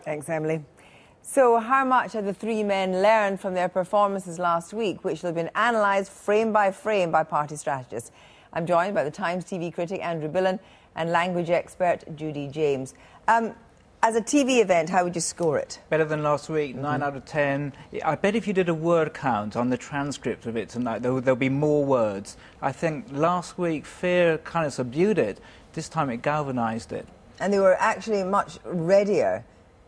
Thanks, Emily. So how much have the three men learned from their performances last week, which will have been analysed frame by party strategists? I'm joined by the Times TV critic Andrew Billen and language expert Judi James. As a TV event, how would you score it? Better than last week, 9 out of 10. I bet if you did a word count on the transcript of it tonight, there'll be more words. I think last week fear kind of subdued it. This time it galvanised it. And they were actually much readier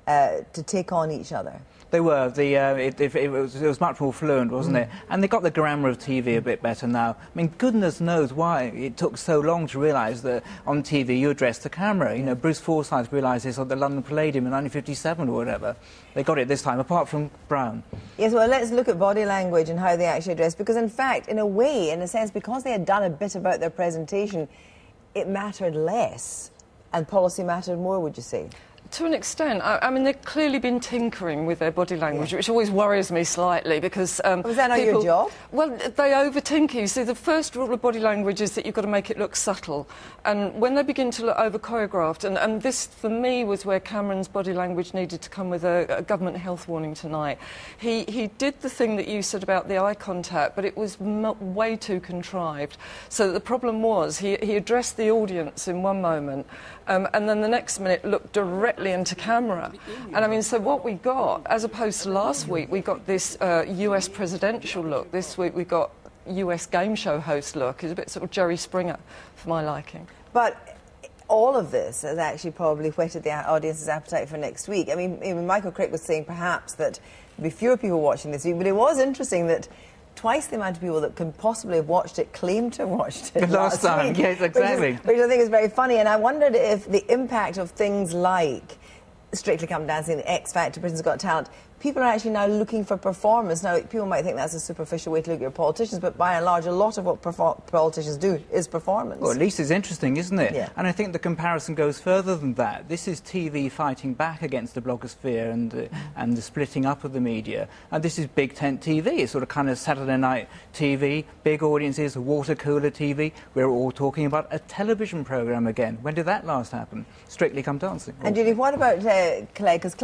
to take on each other. They were. It was much more fluent, wasn't it? And they got the grammar of TV a bit better now. I mean, goodness knows why it took so long to realise that on TV you address the camera. You know, Bruce Forsyth realised this at the London Palladium in 1957 or whatever. They got it this time, apart from Brown. Yes, well, let's look at body language and how they actually address, because in fact, in a way, in a sense, because they had done a bit about their presentation, it mattered less and policy mattered more, would you say? To an extent. I mean, they've clearly been tinkering with their body language, which always worries me slightly, because... was that not your job? Well, they over-tinker. You see, the first rule of body language is that you've got to make it look subtle. And when they begin to look over-choreographed, and this, for me, was where Cameron's body language needed to come with a government health warning tonight. He did the thing that you said about the eye contact, but it was way too contrived. So the problem was, he addressed the audience in one moment, and then the next minute looked directly into camera. And I mean, so what we got, as opposed to last week, we got this US presidential look. This week we got US game show host look. It's a bit sort of Jerry Springer for my liking. But all of this has actually probably whetted the audience's appetite for next week. I mean, Michael Crick was saying perhaps that there'd be fewer people watching this week, but it was interesting that twice the amount of people that could possibly have watched it claimed to have watched it last time. Week, yes, exactly. Which I think is very funny, and I wondered if the impact of things like Strictly Come Dancing, the X Factor, Britain's Got Talent, people are actually now looking for performance. Now, people might think that's a superficial way to look at your politicians, but by and large, a lot of what politicians do is performance. Well, at least it's interesting, isn't it? Yeah. And I think the comparison goes further than that. This is TV fighting back against the blogosphere and the splitting up of the media. And this is big tent TV. It's sort of kind of Saturday night TV, big audiences, water cooler TV. We're all talking about a television programme again. When did that last happen? Strictly Come Dancing. And Judy, what about Clegg? Because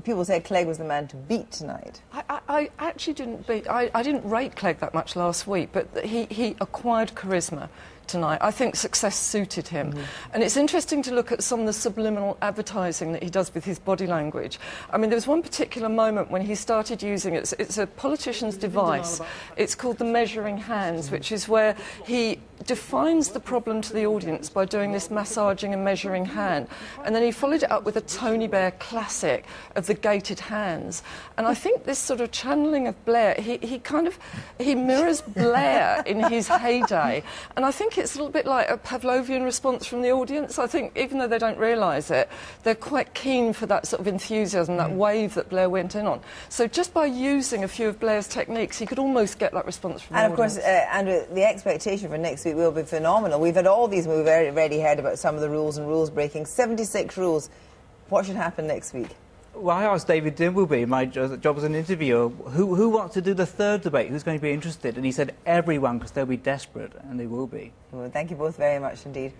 people say Clegg was the man to beat tonight. I actually didn't beat... I didn't rate Clegg that much last week, but he acquired charisma tonight. I think success suited him. And it's interesting to look at some of the subliminal advertising that he does with his body language. I mean, there was one particular moment when he started using it. It's a politician's device. It's called the measuring hands, which is where he defines the problem to the audience by doing this massaging and measuring hand. And then he followed it up with a Tony Blair classic of the gated hands. And I think this sort of channeling of Blair, he mirrors Blair in his heyday. And I think it's a little bit like a Pavlovian response from the audience. I think, even though they don't realise it, they're quite keen for that sort of enthusiasm, that wave that Blair went in on. So just by using a few of Blair's techniques, he could almost get that response from the audience. And of course, Andrew, the expectation for next week will be phenomenal. We've had all these, we've already heard about some of the rules and rules breaking. 76 rules. What should happen next week? Well, I asked David Dimbleby, my job as an interviewer, who wants to do the third debate, who's going to be interested, and he said everyone, because they'll be desperate, and they will be. Well, thank you both very much indeed.